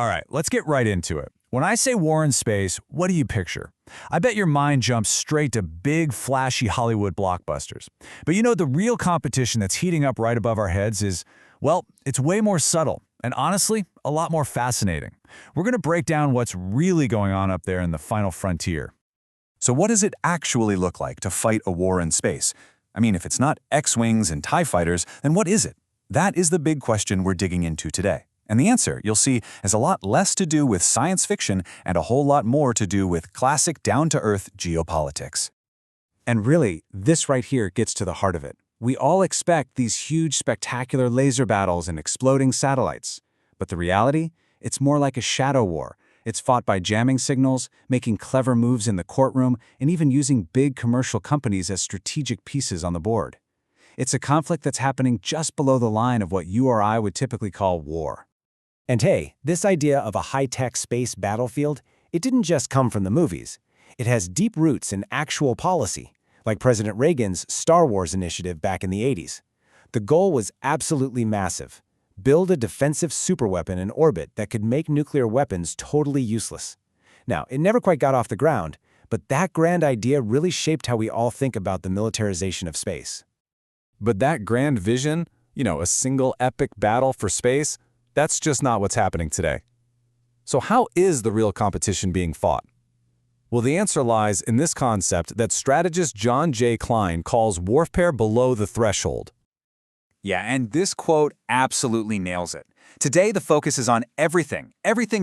All right, let's get right into it. When I say war in space, what do you picture? I bet your mind jumps straight to big, flashy Hollywood blockbusters. But you know, the real competition that's heating up right above our heads is, well, it's way more subtle, and honestly, a lot more fascinating. We're going to break down what's really going on up there in the final frontier. So what does it actually look like to fight a war in space? I mean, if it's not X-Wings and TIE fighters, then what is it? That is the big question we're digging into today. And the answer, you'll see, has a lot less to do with science fiction and a whole lot more to do with classic down-to-earth geopolitics. And really, this right here gets to the heart of it. We all expect these huge, spectacular laser battles and exploding satellites. But the reality? It's more like a shadow war. It's fought by jamming signals, making clever moves in the courtroom, and even using big commercial companies as strategic pieces on the board. It's a conflict that's happening just below the line of what you or I would typically call war. And hey, this idea of a high-tech space battlefield, it didn't just come from the movies. It has deep roots in actual policy, like President Reagan's Star Wars initiative back in the 80s. The goal was absolutely massive: build a defensive superweapon in orbit that could make nuclear weapons totally useless. Now, it never quite got off the ground, but that grand idea really shaped how we all think about the militarization of space. But that grand vision, a single epic battle for space, that's just not what's happening today. So how is the real competition being fought? Well, the answer lies in this concept that strategist John J. Klein calls warfare below the threshold. Yeah, and this quote absolutely nails it. Today, the focus is on everything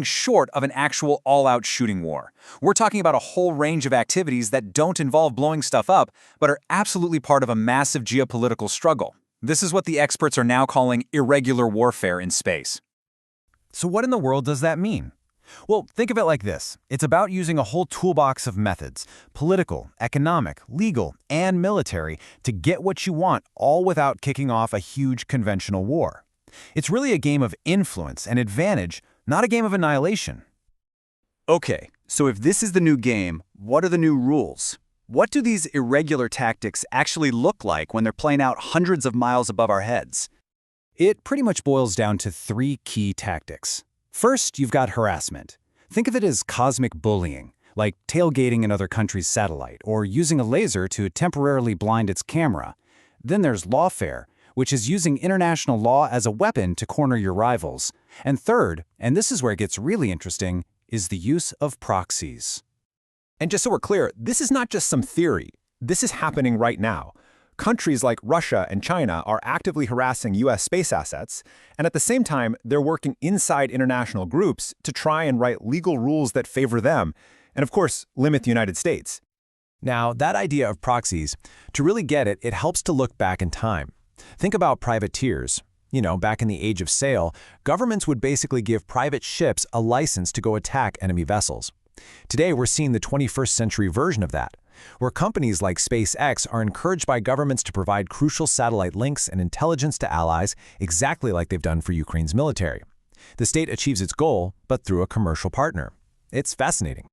short of an actual all-out shooting war. We're talking about a whole range of activities that don't involve blowing stuff up, but are absolutely part of a massive geopolitical struggle. This is what the experts are now calling irregular warfare in space. So what in the world does that mean? Well, think of it like this. It's about using a whole toolbox of methods, political, economic, legal, and military, to get what you want, all without kicking off a huge conventional war. It's really a game of influence and advantage, not a game of annihilation. Okay, so if this is the new game, what are the new rules? What do these irregular tactics actually look like when they're playing out hundreds of miles above our heads? It pretty much boils down to three key tactics. First, you've got harassment. Think of it as cosmic bullying, like tailgating another country's satellite or using a laser to temporarily blind its camera. Then there's lawfare, which is using international law as a weapon to corner your rivals. And third, and this is where it gets really interesting, is the use of proxies. And just so we're clear, this is not just some theory. This is happening right now. Countries like Russia and China are actively harassing U.S. space assets, and at the same time, they're working inside international groups to try and write legal rules that favor them, and of course, limit the United States. Now, that idea of proxies, to really get it, it helps to look back in time. Think about privateers. Back in the age of sail, governments would basically give private ships a license to go attack enemy vessels. Today, we're seeing the 21st century version of that, where companies like SpaceX are encouraged by governments to provide crucial satellite links and intelligence to allies, exactly like they've done for Ukraine's military. The state achieves its goal, but through a commercial partner. It's fascinating.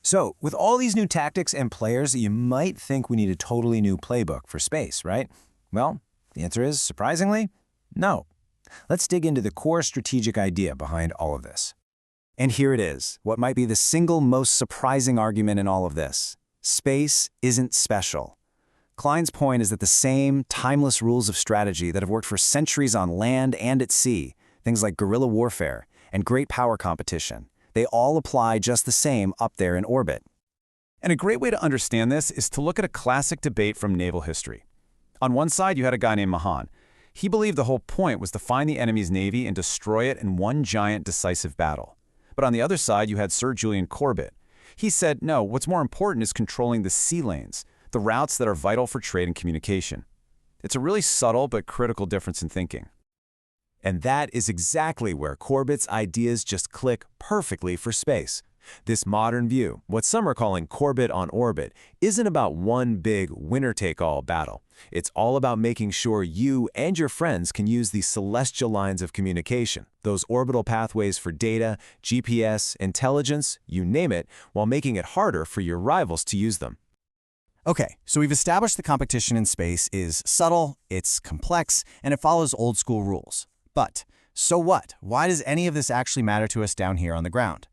So, with all these new tactics and players, you might think we need a totally new playbook for space, right? Well, the answer is, surprisingly, no. Let's dig into the core strategic idea behind all of this. And here it is, what might be the single most surprising argument in all of this. Space isn't special. Klein's point is that the same timeless rules of strategy that have worked for centuries on land and at sea, things like guerrilla warfare and great power competition, they all apply just the same up there in orbit. And a great way to understand this is to look at a classic debate from naval history. On one side, you had a guy named Mahan. He believed the whole point was to find the enemy's navy and destroy it in one giant decisive battle. But on the other side, you had Sir Julian Corbett. He said, no, what's more important is controlling the sea lanes, the routes that are vital for trade and communication. It's a really subtle but critical difference in thinking. And that is exactly where Corbett's ideas just click perfectly for space. This modern view, what some are calling Corbett on orbit, isn't about one big winner-take-all battle. It's all about making sure you and your friends can use these celestial lines of communication, those orbital pathways for data, GPS, intelligence, you name it, while making it harder for your rivals to use them. Okay, so we've established the competition in space is subtle, it's complex, and it follows old-school rules. But So what? Why does any of this actually matter to us down here on the ground?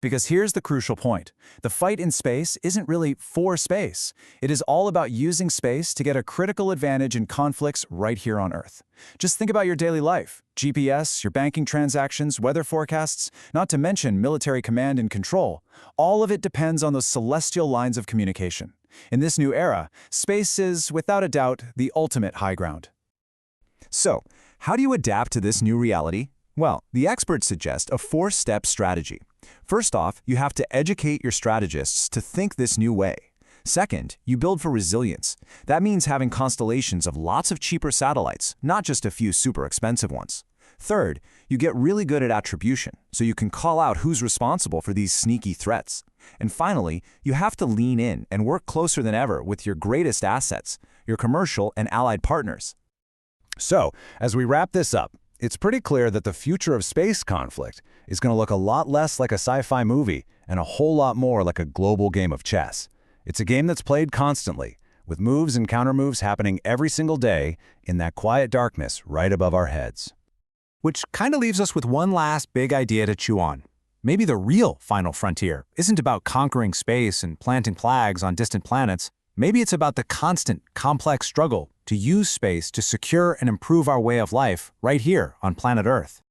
Because here's the crucial point. The fight in space isn't really for space. It is all about using space to get a critical advantage in conflicts right here on Earth. Just think about your daily life. GPS, your banking transactions, weather forecasts, not to mention military command and control. All of it depends on those celestial lines of communication. In this new era, space is, without a doubt, the ultimate high ground. So, how do you adapt to this new reality? Well, the experts suggest a 4-step strategy. First off, you have to educate your strategists to think this new way. Second, you build for resilience. That means having constellations of lots of cheaper satellites, not just a few super expensive ones. Third, you get really good at attribution, so you can call out who's responsible for these sneaky threats. And finally, you have to lean in and work closer than ever with your greatest assets, your commercial and allied partners. So, as we wrap this up, it's pretty clear that the future of space conflict is going to look a lot less like a sci-fi movie and a whole lot more like a global game of chess. It's a game that's played constantly, with moves and countermoves happening every single day in that quiet darkness right above our heads. Which kind of leaves us with one last big idea to chew on. Maybe the real final frontier isn't about conquering space and planting flags on distant planets. Maybe it's about the constant, complex struggle to use space to secure and improve our way of life right here on planet Earth.